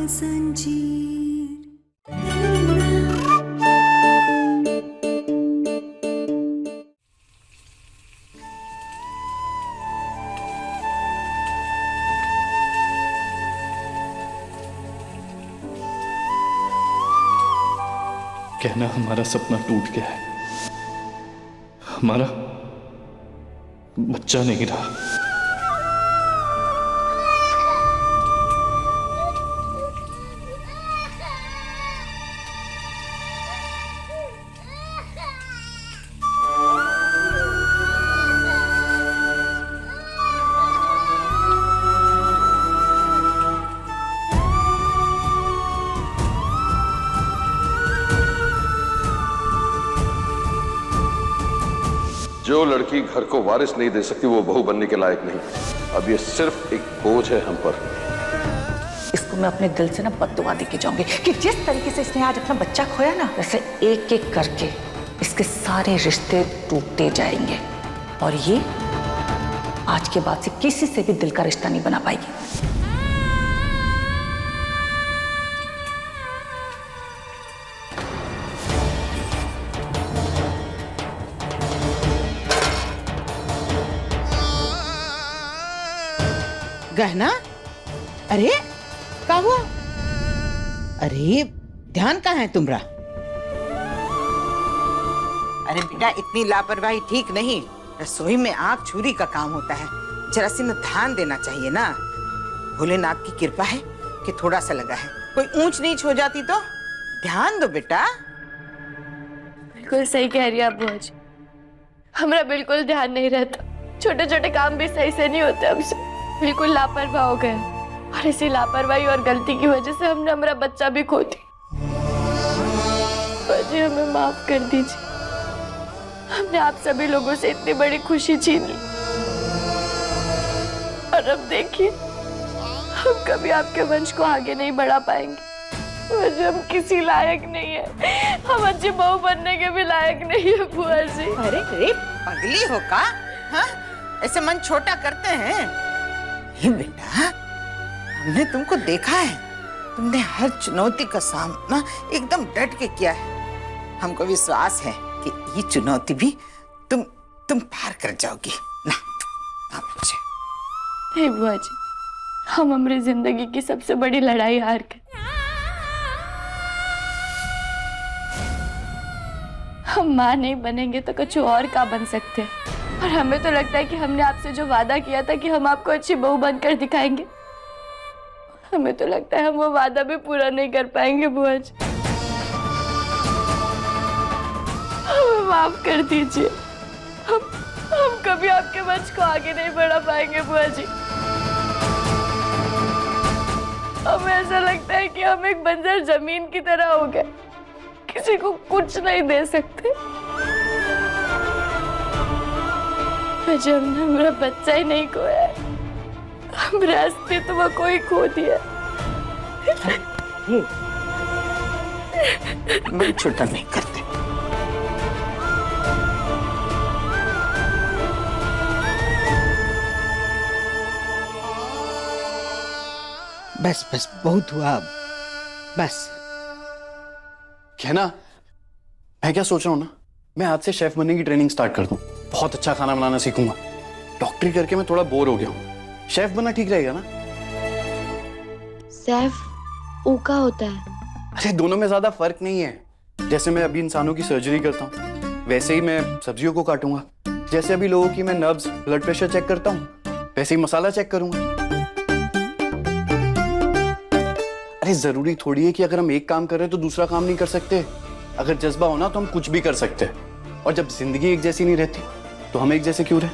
जंजीर। कहना हमारा सपना टूट गया है, हमारा बच्चा नहीं रहा। जो लड़की घर को वारिस नहीं दे सकती वो बहू बनने के लायक नहीं। अब ये सिर्फ एक बोझ है हम पर। इसको मैं अपने दिल से ना बद्दुआ दे के जाऊंगी कि जिस तरीके से इसने आज अपना बच्चा खोया ना, वैसे एक एक करके इसके सारे रिश्ते टूटते जाएंगे और ये आज के बाद से किसी से भी दिल का रिश्ता नहीं बना पाएगी। गहना? अरे क्या हुआ? अरे ध्यान कहाँ है तुम्हारा? अरे बेटा इतनी लापरवाही ठीक नहीं। रसोई में आग छुरी का काम होता है, जरा सी न ध्यान देना चाहिए ना। भोलेनाथ की कृपा है कि थोड़ा सा लगा है, कोई ऊंच नीच हो जाती तो। ध्यान दो बेटा। बिल्कुल सही कह रही है आप बुआ जी, हमारा बिल्कुल ध्यान नहीं रहता। छोटे छोटे काम भी सही से नहीं होते हमसे, बिल्कुल लापरवाह हो गए और इसी लापरवाही और गलती की वजह से हमने हमारा बच्चा भी खो दिया। मुझे हमें माफ कर दीजिए, हमने आप सभी लोगों से इतनी बड़ी खुशी छीन ली और अब देखिए हम कभी आपके वंश को आगे नहीं बढ़ा पाएंगे। मुझे हम किसी लायक नहीं है, हम अच्छी बहू बनने के भी लायक नहीं है बुआ जी। अरे अरे पगली हो का? हाँ? ऐसे मन छोटा करते हैं? ये बेटा हमने तुमको देखा है, तुमने हर चुनौती का सामना एकदम डट के किया है। हमको विश्वास है कि ये चुनौती भी तुम पार कर जाओगी ना। बच्चे नहीं बुआ जी, हम हमारी जिंदगी की सबसे बड़ी लड़ाई हार गए। हम माँ नहीं बनेंगे तो कुछ और का बन सकते हैं, और हमें तो लगता है कि हमने आपसे जो वादा किया था कि हम आपको अच्छी बहू बनकर दिखाएंगे, हमें तो लगता है हम वो वादा भी पूरा नहीं कर पाएंगे बुआ जी। हमें माफ कर दीजिए, हम कभी आपके वंश को आगे नहीं बढ़ा पाएंगे बुआ जी। हमें ऐसा लगता है कि हम एक बंजर जमीन की तरह हो गए, किसी को कुछ नहीं दे सकते। मुझे हमने मेरा बच्चा ही नहीं खोया है, हमारे अस्तित्व को ही खो दिया। मैं छोटा नहीं करते। बस बस बहुत हुआ अब, बस। कहना मैं क्या सोच रहा हूँ ना, मैं आज से शेफ बनने की ट्रेनिंग स्टार्ट कर दूं। बहुत अच्छा खाना बनाना सीखूंगा। डॉक्टरी करके मैं थोड़ा बोर हो गया हूँ, शेफ बनना ठीक रहेगा ना? शेफ ऊका होता है। अरे दोनों में ज्यादा फर्क नहीं है। जैसे मैं अभी इंसानों की सर्जरी करता हूँ, वैसे ही मैं सब्जियों को काटूंगा। जैसे अभी लोगों की मैं नब्ज ब्लड प्रेशर चेक करता हूँ, वैसे ही मसाला चेक करूंगा। अरे जरूरी थोड़ी है कि अगर हम एक काम कर रहे हैं तो दूसरा काम नहीं कर सकते। अगर जज्बा हो ना तो हम कुछ भी कर सकते हैं। और जब जिंदगी एक जैसी नहीं रहती तो हम एक जैसे क्यों रहे?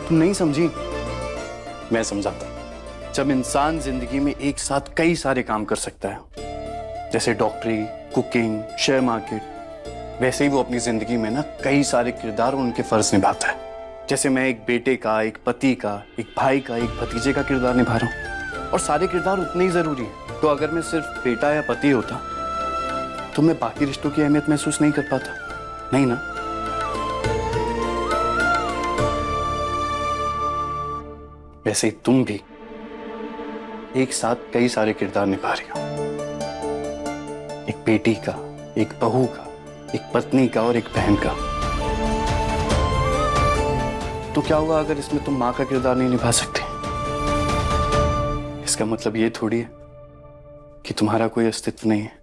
तुम नहीं समझी, मैं समझाता। जब इंसान जिंदगी में एक साथ कई सारे काम कर सकता है, जैसे डॉक्टरी, कुकिंग, शेयर मार्केट, वैसे ही वो अपनी जिंदगी में ना कई सारे किरदार और उनके फर्ज निभाता है। जैसे मैं एक बेटे का, एक पति का, एक भाई का, एक भतीजे का किरदार निभा रहा हूँ, और सारे किरदार उतने ही जरूरी है। तो अगर मैं सिर्फ बेटा या पति होता तो मैं बाकी रिश्तों की अहमियत महसूस नहीं कर पाता, नहीं ना? वैसे ही तुम भी एक साथ कई सारे किरदार निभा रही हो, एक बेटी का, एक बहू का, एक पत्नी का और एक बहन का। तो क्या हुआ अगर इसमें तुम मां का किरदार नहीं निभा सकते? इसका मतलब ये थोड़ी है कि तुम्हारा कोई अस्तित्व नहीं है।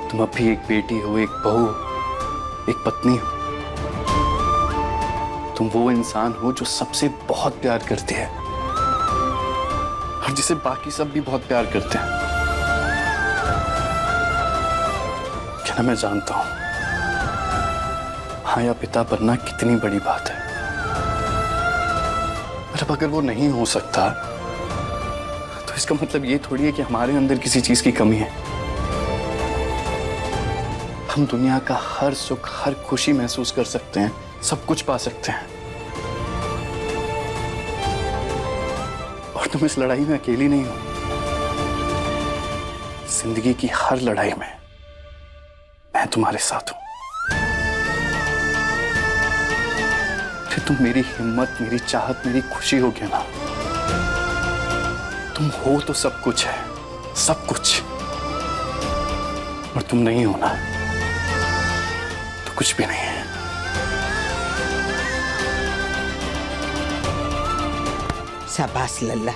तुम अब भी एक बेटी हो, एक बहू हो, एक पत्नी हो। तुम वो इंसान हो जो सबसे बहुत प्यार करती है और जिसे बाकी सब भी बहुत प्यार करते हैं। क्या ना, मैं जानता हूं मां या पिता बनना कितनी बड़ी बात है, पर अब अगर वो नहीं हो सकता तो इसका मतलब ये थोड़ी है कि हमारे अंदर किसी चीज की कमी है। हम दुनिया का हर सुख, हर खुशी महसूस कर सकते हैं, सब कुछ पा सकते हैं। और तुम इस लड़ाई में अकेली नहीं हो। जिंदगी की हर लड़ाई में मैं तुम्हारे साथ हूं। फिर तुम मेरी हिम्मत, मेरी चाहत, मेरी खुशी हो गया ना। तुम हो तो सब कुछ है, सब कुछ। और तुम नहीं हो ना तो कुछ भी नहीं है। शाबाश लल्ला,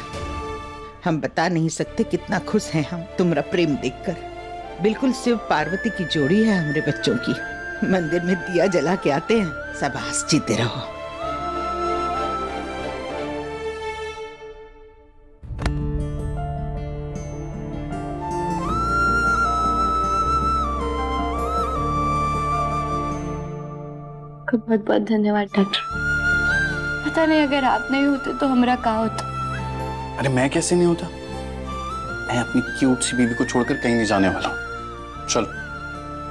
हम बता नहीं सकते कितना खुश हैं हम तुम्हारा प्रेम देखकर। बिल्कुल शिव पार्वती की जोड़ी है हमारे बच्चों की। मंदिर में दिया जला के आते हैं। शाबाश, जीते रहो। बहुत बहुत धन्यवाद डॉक्टर। पता नहीं अगर आप नहीं होते तो हमारा क्या होता। अरे मैं कैसे नहीं होता? मैं अपनी क्यूट सी बीवी को छोड़कर कहीं नहीं जाने वाला हूं। चल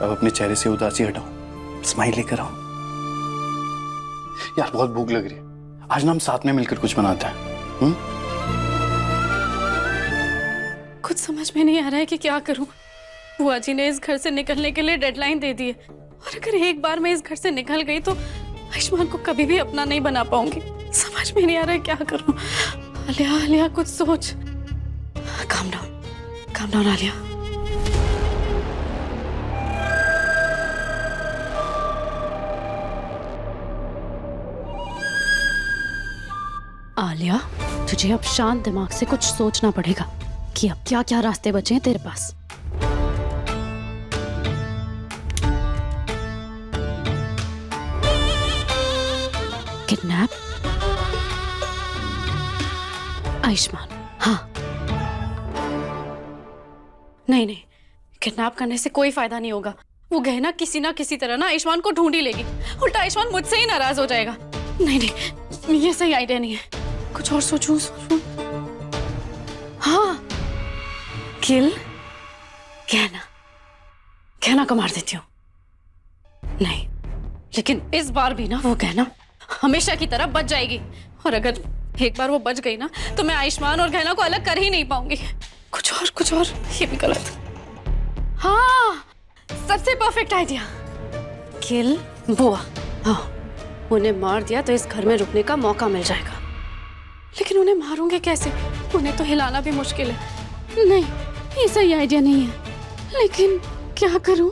अब अपने चेहरे से उदासी हटाओ, स्माइल लेकर आओ। यार बहुत भूख लग रही है, आज ना हम साथ में मिलकर कुछ बनाते हैं। कुछ समझ में नहीं आ रहा है कि क्या करूं। बुआ जी ने इस घर से निकलने के लिए डेडलाइन दे दी है, और अगर एक बार मैं इस घर से निकल गई तो आयुष्मान को कभी भी अपना नहीं बना पाऊंगी। समझ में नहीं आ रहा है क्या करूं। आलिया, आलिया कुछ सोच। Calm down Alia. आलिया, तुझे अब शांत दिमाग से कुछ सोचना पड़ेगा कि अब क्या क्या रास्ते बचे हैं तेरे पास। किडनैप आयुष्मान? हाँ, नहीं, किडनैप करने से कोई फायदा नहीं होगा। वो गहना किसी ना किसी तरह ना आयुष्मान को ढूंढ ही लेगी। उल्टा आयुष्मान मुझसे ही नाराज हो जाएगा। नहीं, ये सही आइडिया नहीं है। कुछ और सोचूं। हाँ, किल गहना को मार देती हूँ। नहीं, लेकिन इस बार भी ना वो गहना हमेशा की तरह बच जाएगी। और अगर एक बार वो बच गई ना तो मैं आयुष्मान और गहना को अलग कर ही नहीं पाऊंगी। कुछ और ये भी गलत। हाँ, सबसे परफेक्ट आइडिया, किल बुआ। हाँ, उन्हें मार दिया तो इस घर में रुकने का मौका मिल जाएगा। लेकिन उन्हें मारूंगे कैसे? उन्हें तो हिलाना भी मुश्किल है। नहीं, ये सही आइडिया नहीं है। लेकिन क्या करूं?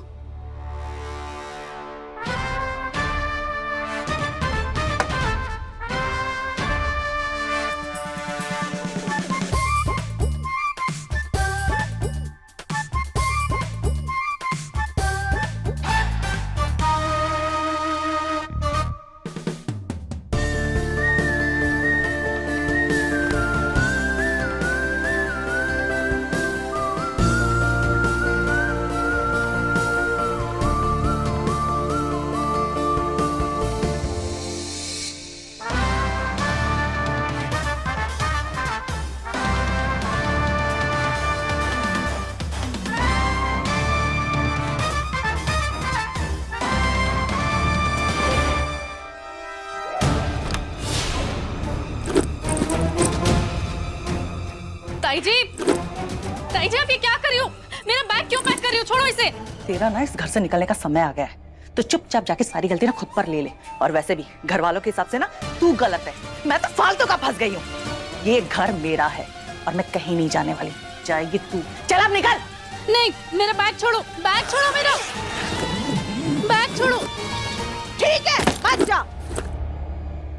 ताई जी, आप ये क्या कर रही हो? मेरा बैग क्यों पैक कर रही हो? छोड़ो इसे। तेरा ना इस घर से निकलने का समय आ गया है। तो चुपचाप जाके सारी गलती ना खुद पर ले ले। और वैसे भी घर वालों के हिसाब से ना तू गलत है, मैं तो फालतू का फंस गई हूँ। ये घर मेरा है और मैं कहीं नहीं जाने वाली। जाएगी तू, चल अब निकल। नहीं, मेरा बैग छोड़ो, बैग छोड़ो, मेरा बैग छोड़ो। ठीक है मत जा,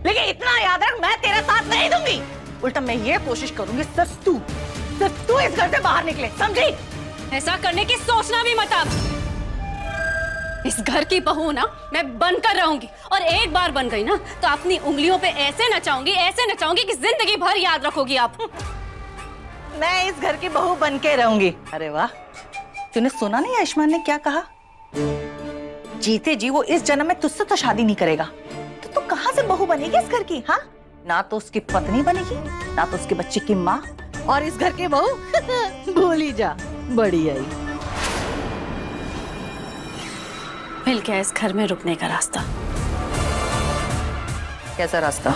लेकिन इतना याद रख मैं तेरा साथ नहीं दूंगी। उल्टा मैं ये कोशिश करूंगी सिर्फ तू इस घर से बाहर निकले, समझी? ऐसा करने की सोचना भी मत। आप इस घर की बहू ना मैं बनकर रहूंगी, और एक बार बन गई ना तो अपनी उंगलियों पे ऐसे नचाऊंगी कि जिंदगी भर याद रखोगी आप। मैं इस घर की बहू बन के रहूंगी। अरे वाह, तूने सुना नहीं आयुष्मान ने क्या कहा? जीते जी वो इस जन्म में तुझसे तो शादी नहीं करेगा, तो तू कहां से बहू बनेगी इस घर की? हाँ, ना तो उसकी पत्नी बनेगी, ना तो उसके बच्चे की माँ, और इस घर की बहू भूल ही जा, बड़ी आई। मिल गया इस घर में रुकने का रास्ता। कैसा रास्ता?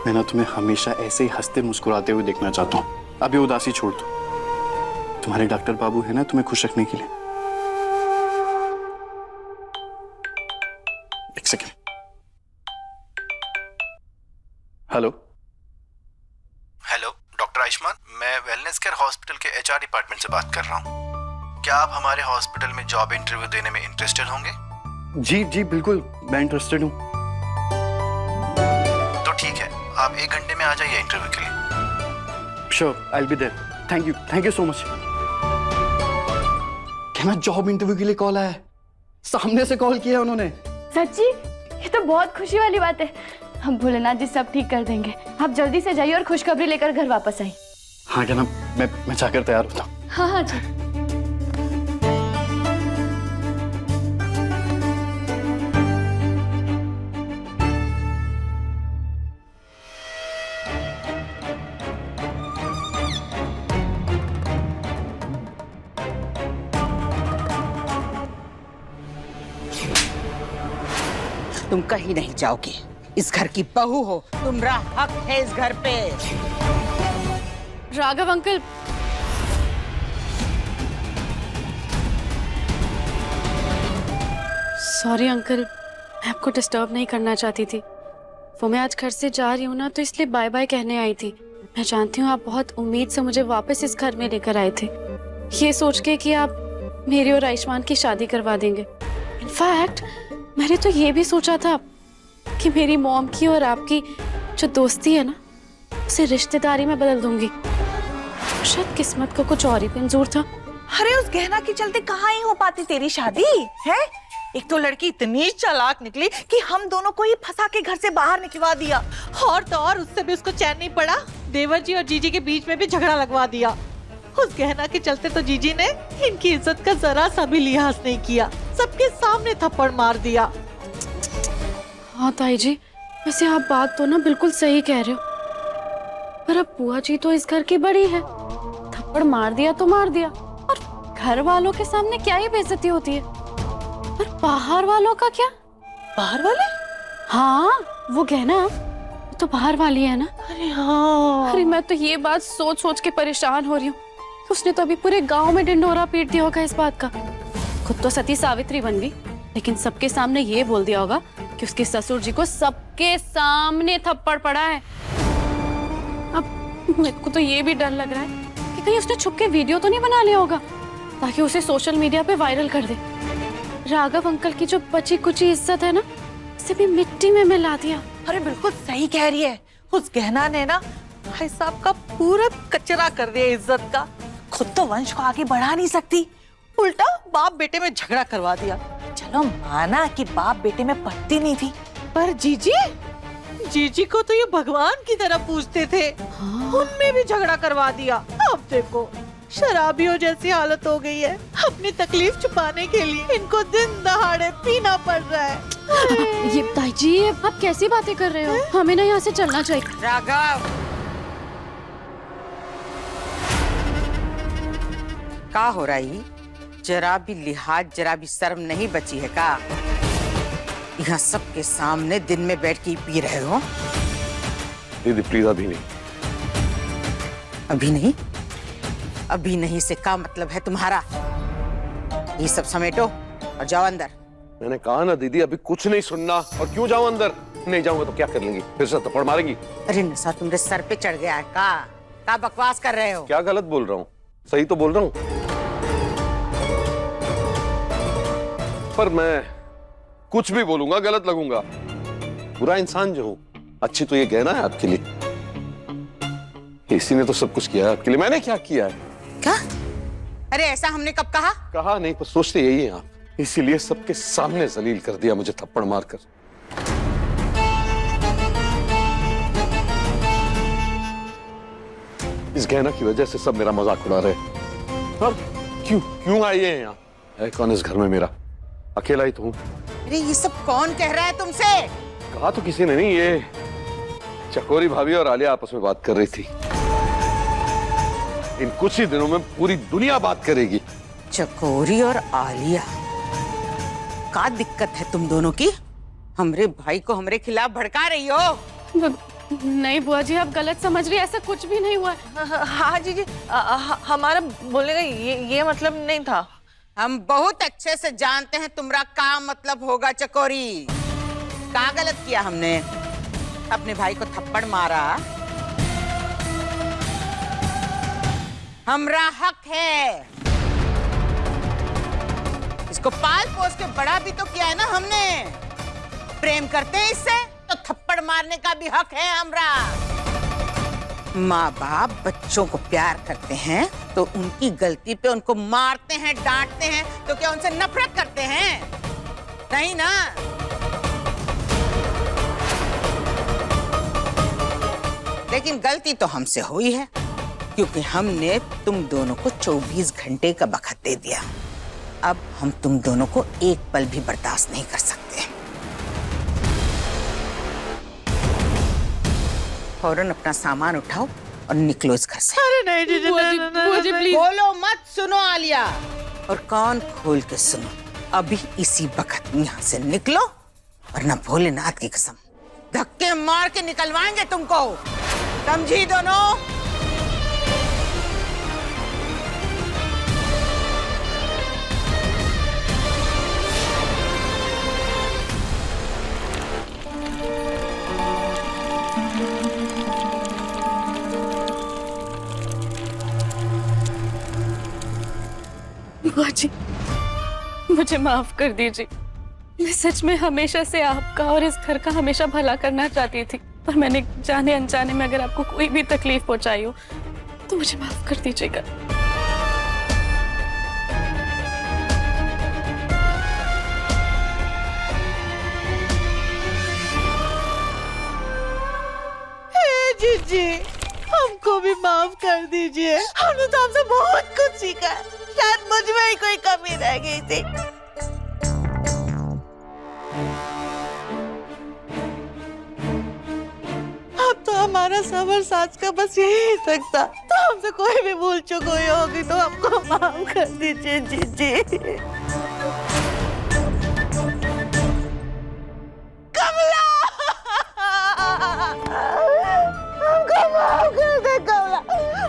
मैं ना तुम्हें हमेशा ऐसे ही हंसते मुस्कुराते हुए देखना चाहता हूँ। अब ये उदासी छोड़ दो। तुम्हारे डॉक्टर बाबू है ना तुम्हें खुश रखने के लिए। एक second. Hello hello doctor Ayushman, मैं वेलनेस केयर हॉस्पिटल के एचआर डिपार्टमेंट से बात कर रहा हूँ। क्या आप हमारे हॉस्पिटल में जॉब इंटरव्यू देने में इंटरेस्टेड होंगे? जी जी बिल्कुल, मैं इंटरेस्टेड हूँ। तो ठीक है, आप 1 घंटे में आ जाइए इंटरव्यू के लिए। Sure, I will be there. Thank you so much. क्या ना जॉब इंटरव्यू के लिए कॉल आया है? सामने से कॉल किया उन्होंने। सच्ची? ये तो बहुत खुशी वाली बात है। हम भोलेनाथ जी सब ठीक कर देंगे। आप जल्दी से जाइए और खुशखबरी लेकर घर वापस आइए। हाँ क्या ना, मैं जाकर तैयार होता हूँ। हाँ हाँ जी। तुम कहीं नहीं जाओगे, इस घर की बहू हो, तुम्हारा हक है इस घर पे। राघव अंकल, सॉरी अंकल, मैं आपको डिस्टर्ब नहीं करना चाहती थी। वो मैं आज घर से जा रही हूँ ना, तो इसलिए बाय बाय कहने आई थी। मैं जानती हूँ आप बहुत उम्मीद से मुझे वापस इस घर में लेकर आए थे, ये सोच के कि आप मेरी और आयुष्मान की शादी करवा देंगे। इनफैक्ट मैंने तो ये भी सोचा था कि मेरी मॉम की और आपकी जो दोस्ती है ना, उसे रिश्तेदारी में बदल दूंगी। शायद किस्मत को कुछ और ही मंजूर था। अरे उस गहना के चलते कहाँ ही हो पाती तेरी शादी है? एक तो लड़की इतनी चालाक निकली कि हम दोनों को ही फंसा के घर से बाहर निकलवा दिया, और तो और उससे भी उसको चैन नहीं पड़ा, देवर जी और जीजी के बीच में भी झगड़ा लगवा दिया। उस गहना के चलते तो जीजी ने इनकी इज्जत का जरा सा भी लिहाज नहीं किया, सबके सामने थप्पड़ मार दिया। हाँ ताई जी, वैसे आप बात तो ना बिल्कुल सही कह रहे हो, पर अब बुआ जी तो इस घर की बड़ी है। थप्पड़ मार दिया तो मार दिया, और घर वालों के सामने क्या ही बेइज्जती होती है। पर बाहर वालों का क्या? बाहर वाले? हाँ, वो गहना तो बाहर वाली है ना। अरे हाँ, अरे मैं तो ये बात सोच सोच के परेशान हो रही हूँ। उसने तो अभी पूरे गांव में ढिंढोरा पीट दिया होगा इस बात का। खुद तो सती सावित्री बन गई, लेकिन सबके सामने ये बोल दिया होगा कि उसके ससुर जी को सबके सामने थप्पड़ पड़ा है। अब मेरे को तो ये भी डर लग रहा है कि कहीं उसने छुप के वीडियो तो नहीं बना लिया होगा, ताकि उसे सोशल मीडिया पे वायरल कर दे। राघव अंकल की जो बची कुची इज्जत है ना, उसे भी मिट्टी में मिला दिया। अरे बिल्कुल सही कह रही है। उस गहना ने ना भाई साहब का पूरा कचरा कर दिया इज्जत का। खुद तो वंश को आगे बढ़ा नहीं सकती, उल्टा बाप बेटे में झगड़ा करवा दिया। चलो माना कि बाप बेटे में पटती नहीं थी, पर जीजी को तो ये भगवान की तरह पूजते थे। उनमें भी झगड़ा करवा दिया। अब देखो शराबियों जैसी हालत हो गई है। अपनी तकलीफ छुपाने के लिए इनको दिन दहाड़े पीना पड़ रहा है। ये ताई जी आप कैसी बातें कर रहे हो? हमें ना यहाँ से चलना चाहिए। राघव, क्या हो रही? जरा भी लिहाज, जरा भी शर्म नहीं बची है का? यहाँ सबके सामने दिन में बैठ के पी रहे हो। दीदी प्लीज अभी नहीं। अभी नहीं? अभी नहीं से क्या मतलब है तुम्हारा? ये सब समेटो और जाओ अंदर। मैंने कहा ना दीदी अभी कुछ नहीं सुनना। और क्यों जाऊं अंदर? नहीं जाऊंगा तो क्या कर लेंगी? फिर से थप्पड़ मारेंगी? अरे नशा तुम्हारे सर पे चढ़ गया है का बकवास कर रहे हो? क्या गलत बोल रहा हूँ? सही तो बोल रहा हूँ। पर मैं कुछ भी बोलूंगा गलत लगूंगा। बुरा इंसान जो हूं, अच्छी तो ये कहना है आपके लिए। इसी ने तो सब कुछ किया है आपके लिए। मैंने क्या किया है? क्या? अरे ऐसा हमने कब कहा? कहा नहीं, पर सोचते यही हैं आप। इसीलिए सबके सामने जलील कर दिया मुझे थप्पड़ मारकर। इस गहना की वजह से सब मेरा मजाक उड़ा रहे हैं। और क्यों आए हैं यहाँ? है कौन इस घर में? मेरा अकेला ही तो हूँ। अरे ये सब कौन कह रहा है तुमसे? कहा तो किसी ने नहीं, ये चकोरी भाभी और आलिया आपस में बात कर रही थी। इन कुछ ही दिनों में पूरी दुनिया बात करेगी। चकोरी और आलिया? क्या दिक्कत है तुम दोनों की? हमरे भाई को हमरे खिलाफ भड़का रही हो? नहीं बुआ जी आप गलत समझ रही, ऐसा कुछ भी नहीं हुआ। हाँ जीजी, हमारा बोलने का ये मतलब नहीं था। हम बहुत अच्छे से जानते हैं तुम्हारा क्या मतलब होगा चकोरी। क्या गलत किया हमने? अपने भाई को थप्पड़ मारा, हमरा हक है। इसको पाल पोस के बड़ा भी तो किया है ना हमने। प्रेम करते हैं इससे तो थप्पड़ मारने का भी हक है हमरा। माँ बाप बच्चों को प्यार करते हैं तो उनकी गलती पे उनको मारते हैं, डांटते हैं, तो क्या उनसे नफरत करते हैं? नहीं ना। लेकिन गलती तो हमसे हुई है, क्योंकि हमने तुम दोनों को 24 घंटे का वक्त दे दिया। अब हम तुम दोनों को एक पल भी बर्दाश्त नहीं कर सकते। फौरन अपना सामान उठाओ और निकलो इस घर से। अरे नहीं जीजी, बुआ जी प्लीज। बोलो मत, सुनो आलिया, और कान खोल के सुनो। अभी इसी वक्त यहाँ से निकलो, वरना भोलेनाथ की कसम धक्के मार के निकलवाएंगे तुमको। समझी दोनों? बुआ जी मुझे माफ कर दीजिए। मैं सच में हमेशा से आपका और इस घर का हमेशा भला करना चाहती थी, पर मैंने जाने अनजाने में अगर आपको कोई भी तकलीफ पहुंचाई हो तो मुझे माफ कर दीजिएगा। जीजी हमको भी माफ कर दीजिए। हमने तो आपसे बहुत कुछ सीखा है, शायद मुझ में ही कोई कमी रह गई थी। अब तो हमारा सबर साथ का बस यही तक था, तो हमसे कोई भी भूल चूक हुई होगी तो हमको माफ कर दीजिए जीजी। कमला हमको माफ कर दे कमला,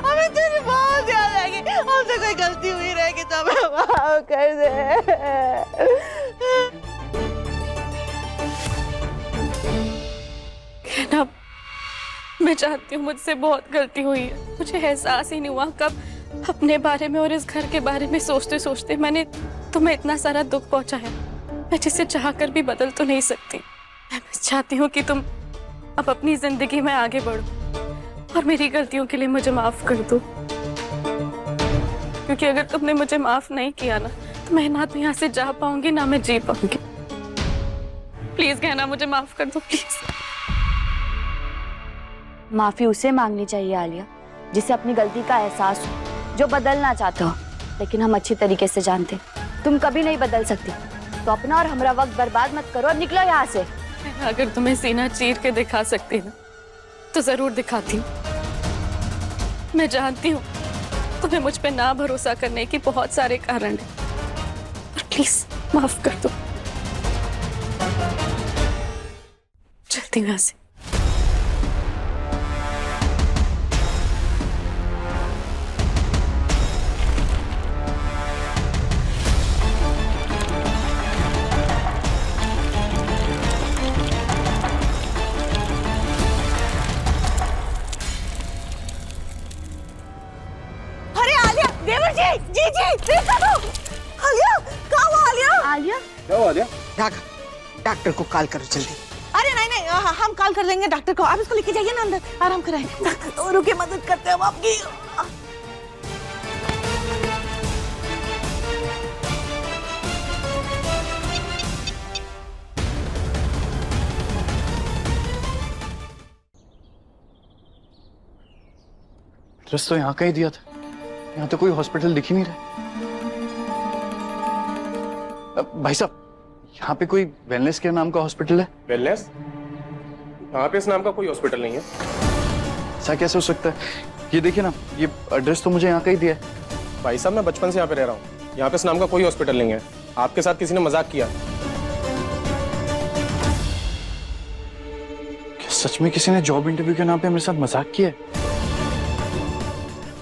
हमें तेरी बहुत याद आएगी। हमसे कोई गलती हुई रहेगी तो हमें माफ कर दे। कहना मैं चाहती हूँ मुझसे बहुत गलती हुई है। मुझे एहसास ही नहीं हुआ कब अपने बारे में और इस घर के बारे में सोचते सोचते मैंने तुम्हें इतना सारा दुख पहुंचाया। मैं जिसे चाहकर भी बदल तो नहीं सकती। मैं बस चाहती हूँ कि तुम अब अपनी जिंदगी में आगे बढ़ूं और मेरी गलतियों के लिए मुझे माफ कर दो, क्योंकि अगर तुमने मुझे माफ नहीं किया ना तो मैं ना तो यहाँ से जा पाऊंगी ना मैं जी पाऊंगी। प्लीज कहना मुझे माफ कर दो प्लीज। माफी उसे मांगनी चाहिए आलिया जिसे अपनी गलती का एहसास हो, जो बदलना चाहता हो। लेकिन हम अच्छी तरीके से जानते तुम कभी नहीं बदल सकती, तो अपना और हमारा वक्त बर्बाद मत करो और निकलो यहाँ से। अगर तुम्हें सीना चीर के दिखा सकती ना तो जरूर दिखाती हूँ। मैं जानती हूँ तुम्हें मुझ पे ना भरोसा करने की बहुत सारे कारण हैं, पर प्लीज माफ कर दो। चलती हूँ यहाँ से। अरे आलिया, देवर जी, जी देखा तो। आलिया, कहाँ हो आलिया? आलिया क्या हुआ आलिया? डॉक्टर को कॉल करो जल्दी। अरे नहीं, हम कॉल कर देंगे डॉक्टर को। आप इसको लेके जाइए ना अंदर, आराम कराएं। रुके, मदद करते हैं हम आपकी। एड्रेस तो यहाँ का ही दिया था, यहाँ तो कोई हॉस्पिटल दिख ही नहीं रहा। भाई साहब, यहाँ पे कोई वेलनेस केयर नाम का हॉस्पिटल है? वेलनेस? यहाँ पे इस नाम का कोई हॉस्पिटल नहीं है। ऐसा कैसे हो सकता है? ये देखिए ना, ये एड्रेस तो मुझे यहाँ का ही दिया है। भाई साहब, मैं बचपन से यहाँ पे रह रहा हूँ। यहाँ पे इस नाम का कोई हॉस्पिटल नहीं है। आपके साथ किसी ने मजाक किया। क्या सच में किसी ने जॉब इंटरव्यू के नाम पे मेरे साथ मजाक किया है?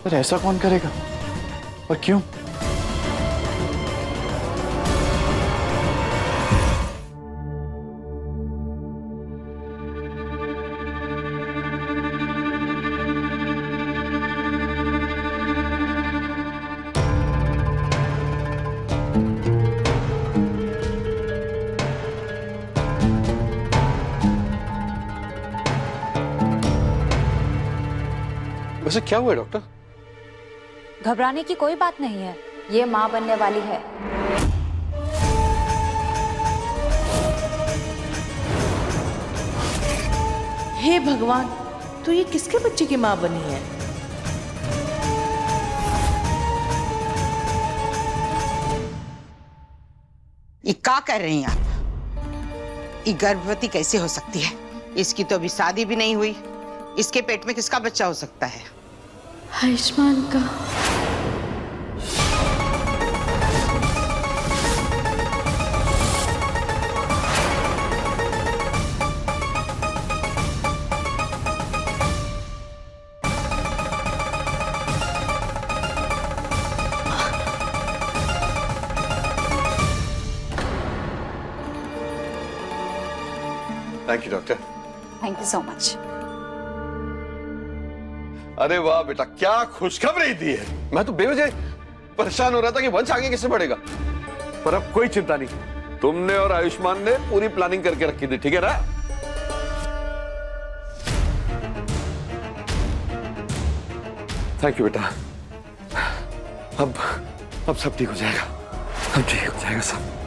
पर ऐसा कौन करेगा और क्यों? वैसे क्या हुआ है डॉक्टर? घबराने की कोई बात नहीं है, ये माँ बनने वाली है। हे भगवान, तो ये किसके बच्चे की माँ बनी है? ये क्या कर रही हैं आप? ये गर्भवती कैसे हो सकती है? इसकी तो अभी शादी भी नहीं हुई। इसके पेट में किसका बच्चा हो सकता है? आयुष्मान का। Thank you doctor. Thank you so much. अरे वाह बेटा, क्या खुशखबरी दी है। मैं तो बेवजह परेशान हो रहा था कि वंश आगे किससे बढ़ेगा, पर अब कोई चिंता नहीं। तुमने और आयुष्मान ने पूरी प्लानिंग करके रखी थी, ठीक है ना? थैंक यू बेटा। अब सब ठीक हो जाएगा। अब ठीक हो जाएगा सब।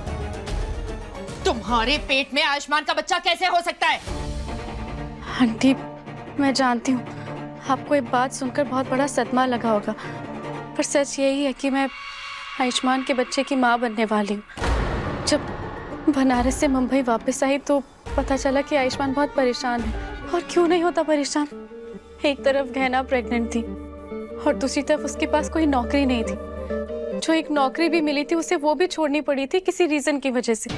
तुम्हारे पेट में आयुष्मान का बच्चा कैसे हो सकता है? आंटी, मैं जानती हूँ आपको ये बात सुनकर बहुत बड़ा सदमा लगा होगा, पर सच यही है कि मैं आयुष्मान के बच्चे की माँ बनने वाली हूँ। जब बनारस से मुंबई वापस आई तो पता चला कि आयुष्मान बहुत परेशान है। और क्यों नहीं होता परेशान? एक तरफ गहना प्रेग्नेंट थी और दूसरी तरफ उसके पास कोई नौकरी नहीं थी। जो एक नौकरी भी मिली थी उसे वो भी छोड़नी पड़ी थी किसी रीजन की वजह से।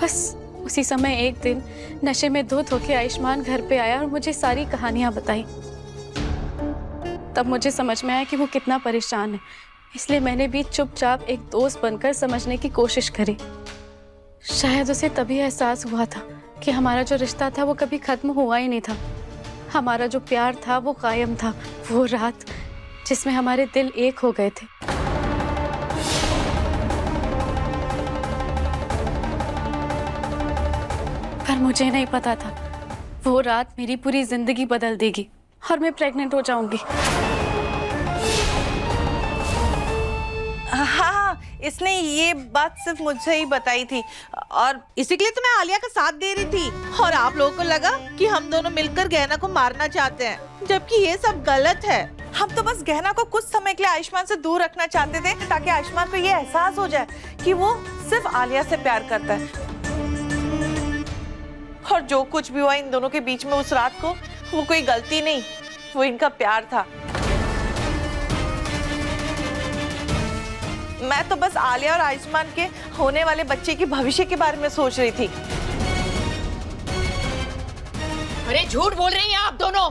बस उसी समय एक दिन नशे में धुत होकर आयुष्मान घर पे आया और मुझे सारी कहानियां बताई। तब मुझे समझ में आया कि वो कितना परेशान है। इसलिए मैंने भी चुपचाप एक दोस्त बनकर समझने की कोशिश करी। शायद उसे तभी एहसास हुआ था कि हमारा जो रिश्ता था वो कभी खत्म हुआ ही नहीं था। हमारा जो प्यार था वो कायम था। वो रात जिसमें हमारे दिल एक हो गए थे। पर मुझे नहीं पता था वो रात मेरी पूरी जिंदगी बदल देगी और मैं प्रेग्नेंट हो जाऊंगी। हाँ, इसने ये बात सिर्फ मुझसे ही बताई थी और इसी के लिए तो मैं आलिया का साथ दे रही थी और आप लोगों को लगा कि हम दोनों मिलकर गहना को मारना चाहते हैं, जबकि ये सब गलत है। हम तो बस गहना को कुछ समय के लिए आयुष्मान से दूर रखना चाहते थे ताकि आयुष्मान को ये एहसास हो जाए कि वो सिर्फ आलिया से प्यार करता है। और जो कुछ भी हुआ इन दोनों के बीच में उस रात को, वो कोई गलती नहीं, वो इनका प्यार था। मैं तो बस आलिया और आयुष्मान के होने वाले बच्चे के भविष्य के बारे में सोच रही थी। अरे झूठ बोल रही हैं आप दोनों।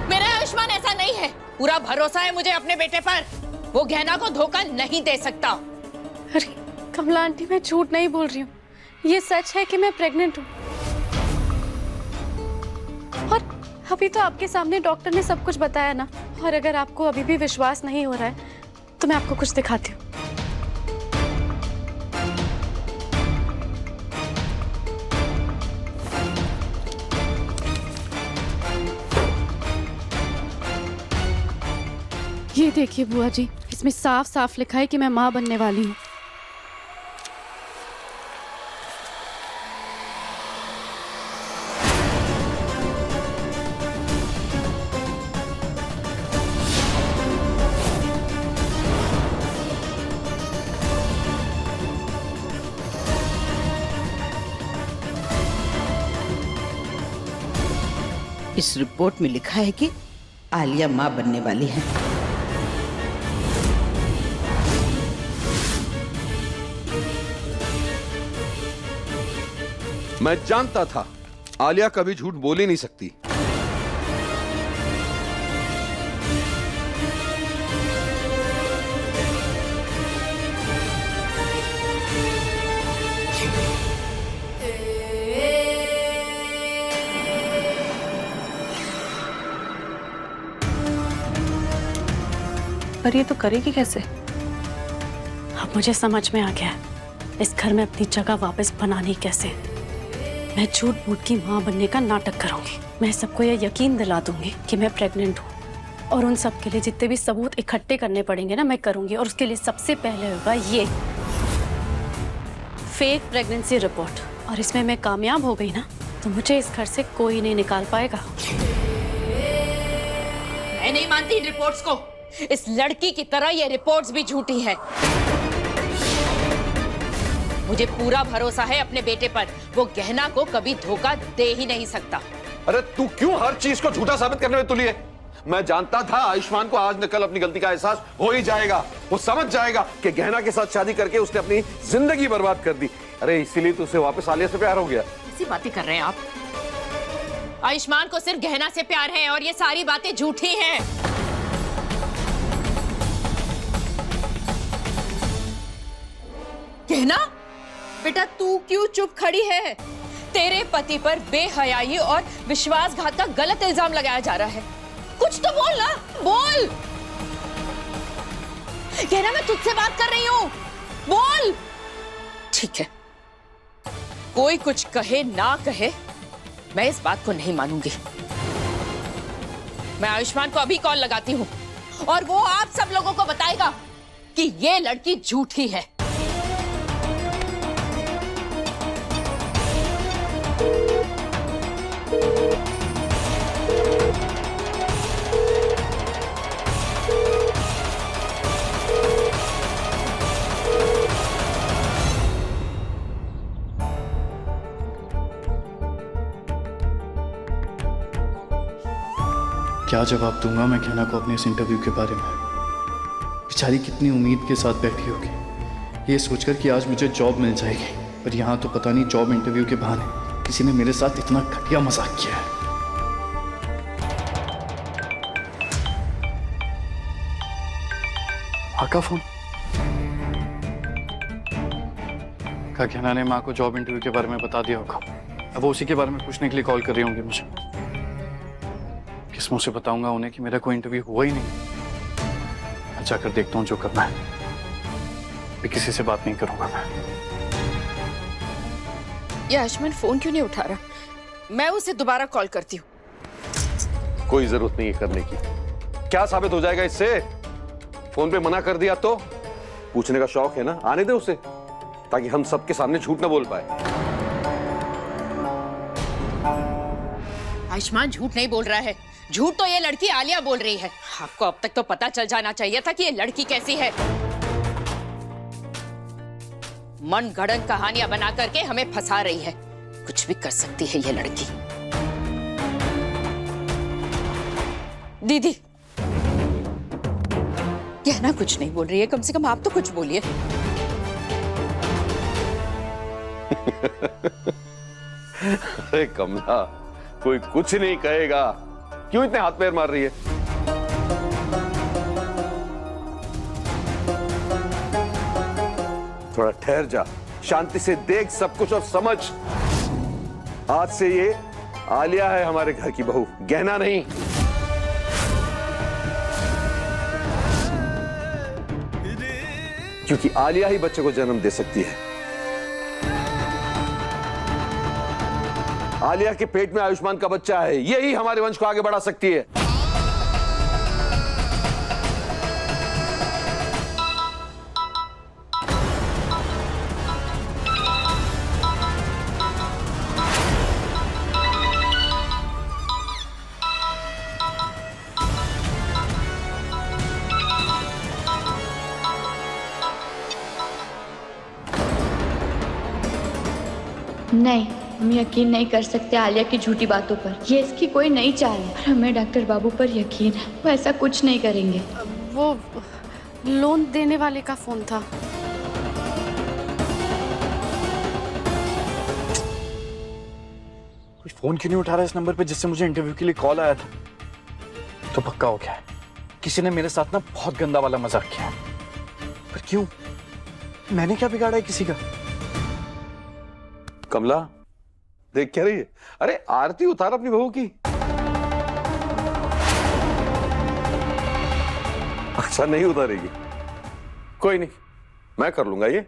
मेरा आयुष्मान ऐसा नहीं है। पूरा भरोसा है मुझे अपने बेटे पर। वो गहना को धोखा नहीं दे सकता। अरे कमला आंटी, मैं झूठ नहीं बोल रही हूँ, ये सच है कि मैं प्रेग्नेंट हूँ। और अभी तो आपके सामने डॉक्टर ने सब कुछ बताया ना। और अगर आपको अभी भी विश्वास नहीं हो रहा है तो मैं आपको कुछ दिखाती हूँ। ये देखिए बुआ जी, इसमें साफ साफ लिखा है कि मैं माँ बनने वाली हूँ। इस रिपोर्ट में लिखा है कि आलिया माँ बनने वाली है। मैं जानता था आलिया कभी झूठ बोल ही नहीं सकती। पर ये तो करेगी कैसे? अब मुझे समझ में आ गया है, इस घर में अपनी जगह वापस बनानी कैसे। मैं झूठ मूठ की माँ बनने का नाटक करूंगी। मैं सबको यह यकीन दिला दूंगी कि मैं प्रेग्नेंट हूँ, और उन सब के लिए जितने भी सबूत इकट्ठे करने पड़ेंगे ना, मैं करूंगी। और उसके लिए सबसे पहले होगा ये फेक प्रेगनेंसी रिपोर्ट। और इसमें मैं कामयाब हो गई ना तो मुझे इस घर से कोई नहीं निकाल पाएगा। मैं नहीं मानती इन रिपोर्ट्स को। इस लड़की की तरह ये रिपोर्ट्स भी झूठी है। मुझे पूरा भरोसा है अपने बेटे पर। वो गहना को कभी धोखा दे ही नहीं सकता। अरे तू क्यों हर चीज को झूठा साबित करने में तुली है? मैं जानता था आयुष्मान को आज न कल अपनी गलती का एहसास हो ही जाएगा। वो समझ जाएगा कि गहना के साथ शादी करके उसने अपनी जिंदगी बर्बाद कर दी। अरे इसीलिए तो उसे वापस आलिया से प्यार हो गया। ऐसी बातें कर रहे हैं आप? आयुष्मान को सिर्फ गहना से प्यार है और ये सारी बातें झूठी हैं। गहना? बेटा तू क्यों चुप खड़ी है? तेरे पति पर बेहयाई और विश्वासघात का गलत इल्जाम लगाया जा रहा है। कुछ तो बोल ना, बोल। गहना मैं तुझसे बात कर रही हूं, बोल। ठीक है, कोई कुछ कहे ना कहे, मैं इस बात को नहीं मानूंगी। मैं आयुष्मान को अभी कॉल लगाती हूँ और वो आप सब लोगों को बताएगा कि ये लड़की झूठी है। क्या जवाब दूंगा मैं गहना को अपने इस इंटरव्यू के बारे में? बेचारी कितनी उम्मीद के साथ बैठी होगी, ये सोचकर कि आज मुझे जॉब मिल जाएगी। पर यहाँ तो पता नहीं जॉब इंटरव्यू के बहाने किसी ने मेरे साथ इतना घटिया मजाक किया है। आका फोन का गहना ने माँ को जॉब इंटरव्यू के बारे में बता दिया होगा। अब वो उसी के बारे में पूछने के लिए कॉल कर रही होंगी मुझे। किस मुंह से बताऊंगा उन्हें कि मेरा कोई इंटरव्यू हुआ ही नहीं। मैं जाकर देखता हूँ जो करना है। मैं किसी से बात नहीं करूंगा मैं। ये आयुष्मान फोन क्यों नहीं उठा रहा? मैं उसे दोबारा कॉल करती हूँ। कोई जरूरत नहीं है करने की। क्या साबित हो जाएगा इससे? फोन पे मना कर दिया तो? पूछने का शौक है ना, आने दे उसे, ताकि हम सबके सामने झूठ ना बोल पाए। आयुष्मान झूठ नहीं बोल रहा है, झूठ तो ये लड़की आलिया बोल रही है। आपको अब तक तो पता चल जाना चाहिए था कि ये लड़की कैसी है। मन गढ़ंत कहानियां बना करके हमें फंसा रही है। कुछ भी कर सकती है ये लड़की। दीदी, कहना कुछ नहीं बोल रही है, कम से कम आप तो कुछ बोलिए। अरे कमला, कोई कुछ नहीं कहेगा, क्यों इतने हाथ पैर मार रही है? थोड़ा ठहर जा, शांति से देख सब कुछ और समझ। आज से ये आलिया है हमारे घर की बहू, गहना नहीं। क्योंकि आलिया ही बच्चे को जन्म दे सकती है। आलिया के पेट में आयुष्मान का बच्चा है, यही हमारे वंश को आगे बढ़ा सकती है। नहीं, हम यकीन नहीं कर सकते आलिया की झूठी बातों पर। ये इसकी कोई नई चाल है और हमें डॉक्टर बाबू पर यकीन है, वो ऐसा कुछ नहीं करेंगे। वो लोन देने वाले का फोन था। कोई फोन क्यों नहीं उठा रहा इस नंबर पे जिससे मुझे इंटरव्यू के लिए कॉल आया था? तो पक्का हो गया है, किसी ने मेरे साथ ना बहुत गंदा वाला मजाक किया है। पर क्यों? मैंने क्या बिगाड़ा है किसी का? कमला, देख क्या रही है? अरे आरती उतार अपनी बहू की। अच्छा नहीं उतारेगी? कोई नहीं, मैं कर लूंगा ये।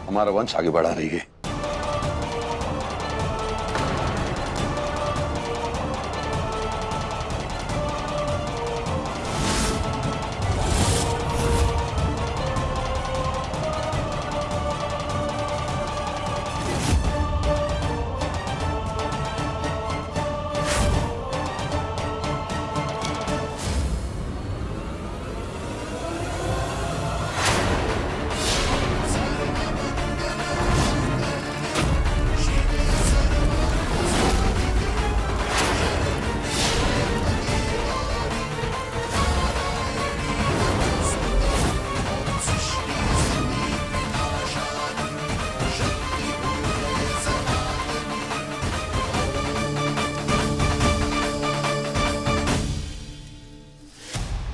हमारा वंश आगे बढ़ा रही है।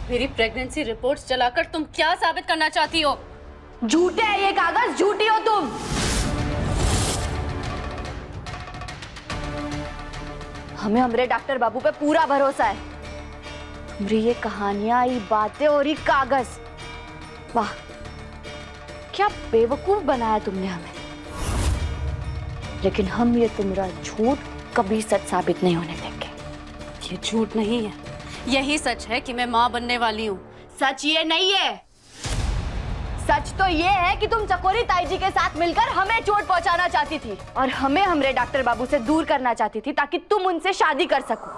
मेरी प्रेगनेंसी रिपोर्ट्स चलाकर तुम क्या साबित करना चाहती हो? झूठे है ये कागज, झूठी हो तुम। हमें हमारे डॉक्टर बाबू पे पूरा भरोसा है। तुम्हारी ये कहानियां, ये बातें और ये कागज, वाह क्या बेवकूफ बनाया तुमने हमें। लेकिन हम ये तुम्हारा झूठ कभी सच साबित नहीं होने देंगे। ये झूठ नहीं है, यही सच है कि मैं माँ बनने वाली हूँ। सच ये नहीं है, सच तो ये है कि तुम चकोरी ताई जी के साथ मिलकर हमें चोट पहुंचाना चाहती थी और हमें हमारे डॉक्टर बाबू से दूर करना चाहती थी ताकि तुम उनसे शादी कर सको।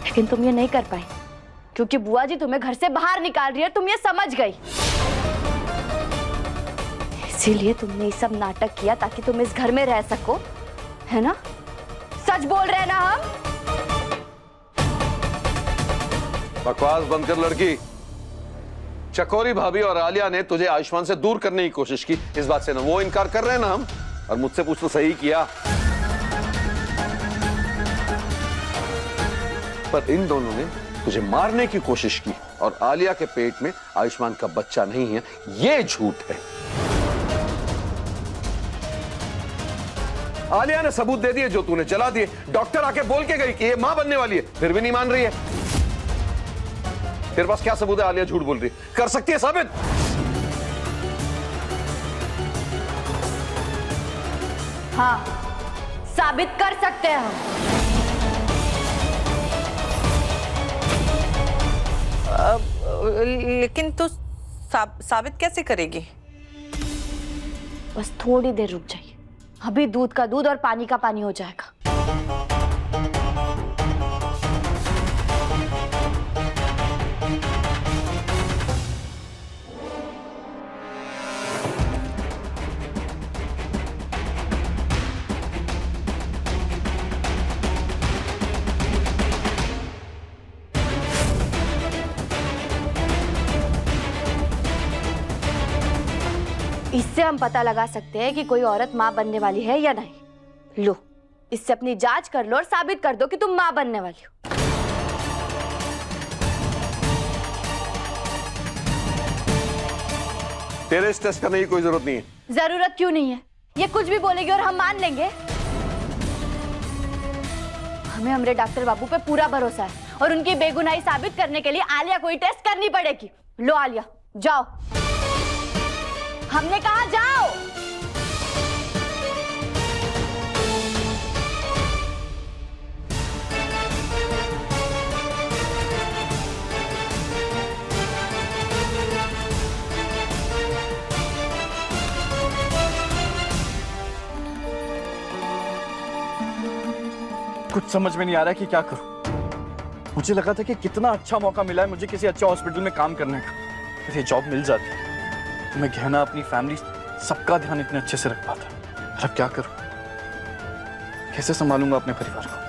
लेकिन तुम ये नहीं कर पाई क्योंकि बुआ जी तुम्हें घर से बाहर निकाल रही है, तुम ये समझ गई। इसीलिए तुमने ये सब नाटक किया ताकि तुम इस घर में रह सको, है ना? सच बोल रहे हैं ना हम? बकवास बंद कर लड़की। चकोरी भाभी और आलिया ने तुझे आयुष्मान से दूर करने की कोशिश की, इस बात से ना वो इनकार कर रहे हैं ना हम। और मुझसे पूछ तो सही किया। पर इन दोनों ने तुझे मारने की कोशिश की और आलिया के पेट में आयुष्मान का बच्चा नहीं है, ये झूठ है। आलिया ने सबूत दे दिए जो तूने चला दिए। डॉक्टर आके बोल के गई कि ये मां बनने वाली है, फिर भी नहीं मान रही है। तेरे पास क्या सबूत है आलिया झूठ बोल रही है? कर सकती है साबित? हाँ, साबित कर सकते हैं हम। लेकिन तू साबित कैसे करेगी? बस थोड़ी देर रुक जाइए, अभी दूध का दूध और पानी का पानी हो जाएगा। इससे हम पता लगा सकते हैं कि कोई औरत मां बनने वाली है या नहीं। लो, इससे अपनी जांच कर लो और साबित कर दो कि तुम मां बनने वाली हो। तेरे इस टेस्ट करने की कोई जरूरत नहीं है। जरूरत क्यों नहीं है? ये कुछ भी बोलेगी और हम मान लेंगे। हमें हमारे डॉक्टर बाबू पे पूरा भरोसा है और उनकी बेगुनाही साबित करने के लिए आलिया कोई टेस्ट करनी पड़ेगी। लो आलिया, जाओ, हमने कहा जाओ। कुछ समझ में नहीं आ रहा है कि क्या करूं। मुझे लगा था कि कितना अच्छा मौका मिला है मुझे किसी अच्छे हॉस्पिटल में काम करने का। अगर ये जॉब मिल जाती तो मैं गहना, अपनी फैमिली, सबका ध्यान इतने अच्छे से रख पाता। अब क्या करूं? कैसे संभालूंगा अपने परिवार को?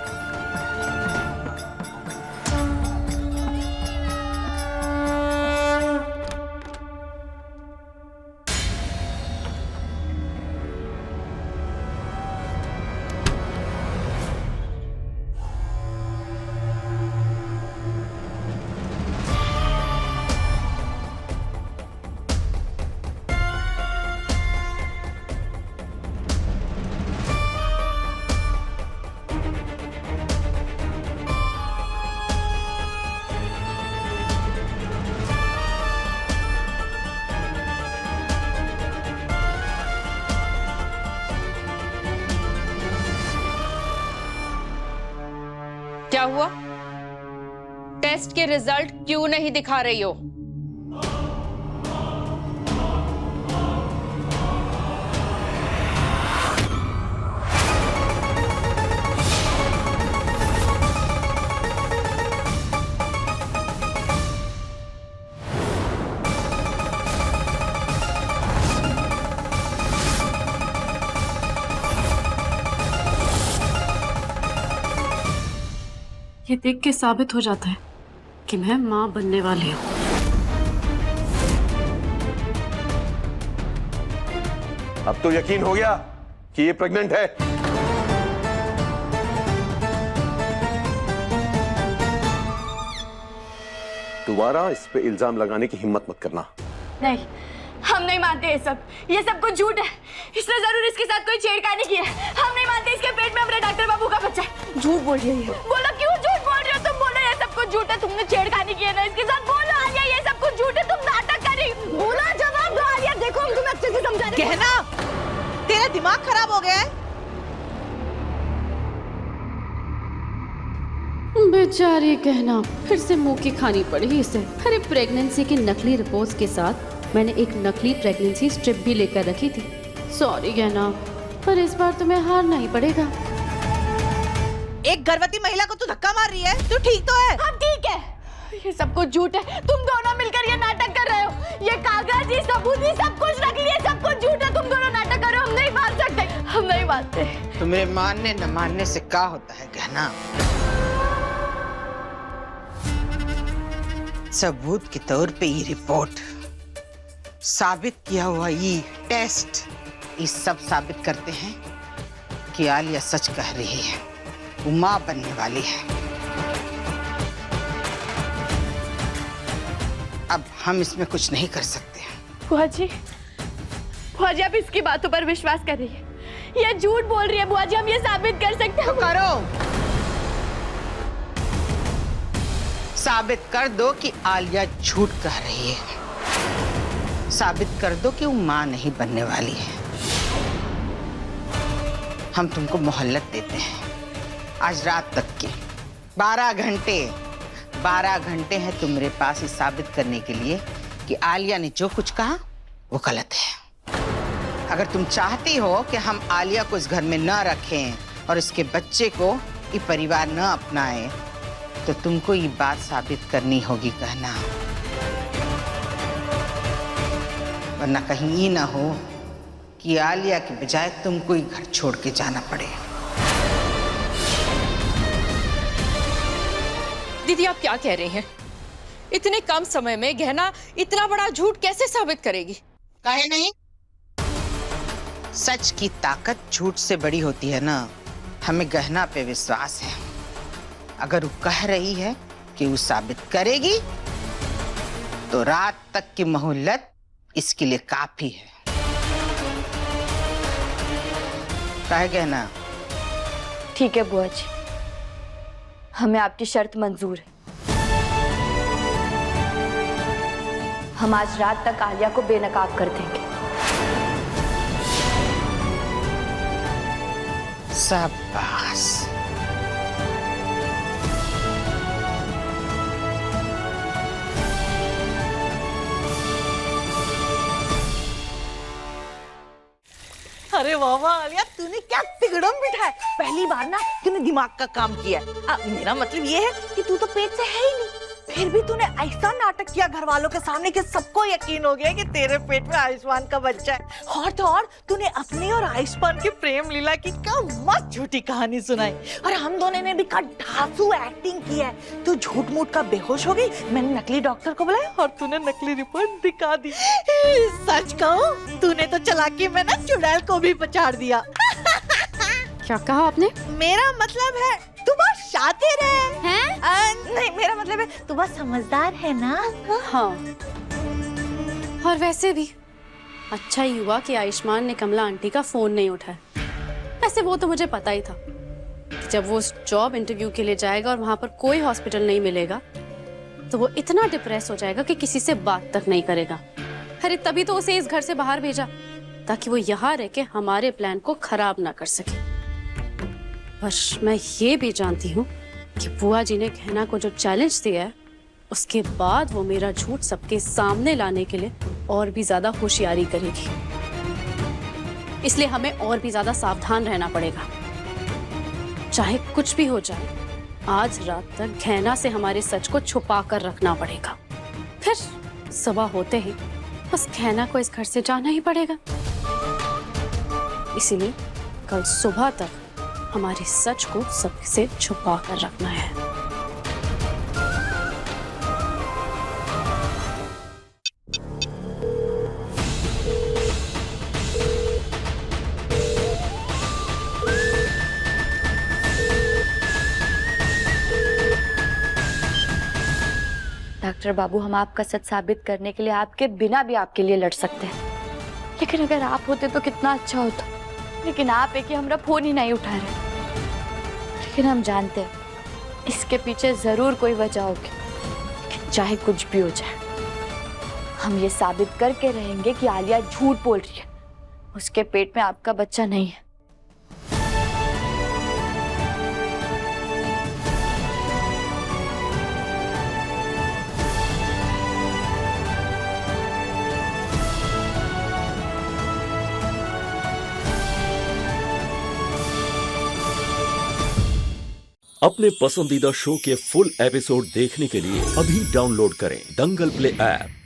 क्या हुआ? टेस्ट के रिजल्ट क्यों नहीं दिखा रही हो? ये देख के साबित हो जाता है कि मैं मां बनने वाली हूँ। अब तो यकीन हो गया कि ये प्रेग्नेंट है। दोबारा इस पे इल्जाम लगाने की हिम्मत मत करना। नहीं, हम नहीं मानते ये सब कुछ झूठ है। इसने जरूर इसके साथ कोई छेड़खानी की है। हम नहीं मानते इसके पेट में हमारे डॉक्टर बाबू का बच्चा है। झूठ बोल रही है। बोलो क्यों झूठ बोल रही हो? तुम बोलो ये सब कुछ झूठ है, तुमने छेड़खानी की है ना इसके साथ। बोलो आलिया, ये सब कुछ झूठ है, तुम नाटक कर रही हो। बोलो, जवाब दो आलिया। देखो हम तुम्हें अच्छे से समझा रहे हैं। कहना, तेरा दिमाग खराब हो गया है? बेचारी कहना, फिर से मुंह की खानी पड़ी इसे। अरे प्रेगनेंसी की नकली रिपोर्ट्स के साथ मैंने एक नकली प्रेगनेंसी स्ट्रिप भी लेकर रखी थी। सॉरी कहना, पर इस बार तुम्हें हारना ही पड़ेगा। एक गर्भवती महिला को तू धक्का मार रही है? तू ठीक तो है? हम ठीक है। ये सब कुछ झूठ है। तुम दोनों मिलकर ये नाटक कर रहे हो। ये कागज, ये सबूत, ये सब कुछ नकली है, सब कुछ झूठ है। तुम दोनों नाटक कर रहे हो। हम नहीं मान सकते, हम नहीं मानते। तुम्हें मानने न मानने से क्या होता है कहना? सबूत के तौर पे ये रिपोर्ट, साबित किया हुआ ये टेस्ट, ये सब साबित करते हैं कि आलिया सच कह रही है, वो मां बनने वाली है। अब हम इसमें कुछ नहीं कर सकते। बुआ जी, आप इसकी बातों पर विश्वास कर रही है। ये झूठ बोल रही है बुआ जी, हम ये साबित कर सकते हैं। करो, साबित कर दो कि आलिया झूठ कह रही है। साबित कर दो कि वो मां नहीं बनने वाली है। हम तुमको मोहल्लत देते हैं आज रात तक के 12 घंटे हैं तुम्हारे पास ये साबित करने के लिए कि आलिया ने जो कुछ कहा वो गलत है। अगर तुम चाहती हो कि हम आलिया को इस घर में न रखें और इसके बच्चे को ये परिवार न अपनाए, तो तुमको ये बात साबित करनी होगी कहना, वरना कहीं ये ना हो कि आलिया के बजाय तुमको ही घर छोड़ के जाना पड़े। दीदी आप क्या कह रही हैं? इतने कम समय में गहना इतना बड़ा झूठ कैसे साबित करेगी? काहे नहीं? सच की ताकत झूठ से बड़ी होती है ना। हमें गहना पे विश्वास है। अगर वो कह रही है कि वो साबित करेगी, तो रात तक की मोहल्लत इसके लिए काफी है। काहे गहना? ठीक है बुआ जी, हमें आपकी शर्त मंजूर है। हम आज रात तक आलिया को बेनकाब कर देंगे। शाबाश। अरे वाह वाह आलिया, तूने क्या तिगड़म बिठाया। पहली बार ना तूने दिमाग का काम किया है। मेरा मतलब ये है कि तू तो पेट से है ही नहीं, फिर भी तूने ऐसा नाटक किया घर वालों के सामने कि सबको यकीन हो गया कि तेरे पेट में आयुष्मान का बच्चा है। और तो और तूने अपनी और आयुष्मान की प्रेम लीला की क्या मस्त झूठी कहानी सुनाई, और हम दोनों ने भी ढासू एक्टिंग की है। तू झूठ मूठ का बेहोश हो गई, मैंने नकली डॉक्टर को बुलाया और तूने नकली रिपोर्ट दिखा दी। सच कहूँ, तूने तो चालाकी में ना चुड़ैल को भी पछाड़ दिया। क्या कहा आपने? मेरा मतलब है तू बहुत शातिर है। नहीं, मेरा मतलब है तू बहुत समझदार है ना। हाँ, और वैसे भी अच्छा ही हुआ कि आयुष्मान ने कमला आंटी का फोन नहीं उठाया। वैसे वो तो मुझे पता ही था कि जब वो उस जॉब इंटरव्यू के लिए जाएगा और वहां पर कोई हॉस्पिटल नहीं मिलेगा, तो वो इतना डिप्रेस हो जाएगा कि किसी से बात तक नहीं करेगा। अरे तभी तो उसे इस घर से बाहर भेजा, ताकि वो यहाँ रह के हमारे प्लान को खराब ना कर सके। पर मैं ये भी जानती हूँ कि बुआ जी ने गहना को जो चैलेंज दिया है, उसके बाद वो मेरा झूठ सबके सामने लाने के लिए और भी ज्यादा होशियारी करेगी। इसलिए हमें और भी ज्यादा सावधान रहना पड़ेगा। चाहे कुछ भी हो जाए, आज रात तक गहना से हमारे सच को छुपा कर रखना पड़ेगा। फिर सुबह होते ही बस गहना को इस घर से जाना ही पड़ेगा। इसीलिए कल सुबह तक हमारे सच को सबसे छुपा कर रखना है। डॉक्टर बाबू, हम आपका सच साबित करने के लिए आपके बिना भी आपके लिए लड़ सकते हैं, लेकिन अगर आप होते तो कितना अच्छा होता। लेकिन आप है कि हमारा फोन ही नहीं उठा रहे। लेकिन हम जानते हैं इसके पीछे जरूर कोई वजह होगी। लेकिन चाहे कुछ भी हो जाए, हम ये साबित करके रहेंगे कि आलिया झूठ बोल रही है। उसके पेट में आपका बच्चा नहीं है। अपने पसंदीदा शो के फुल एपिसोड देखने के लिए अभी डाउनलोड करें दंगल प्ले ऐप।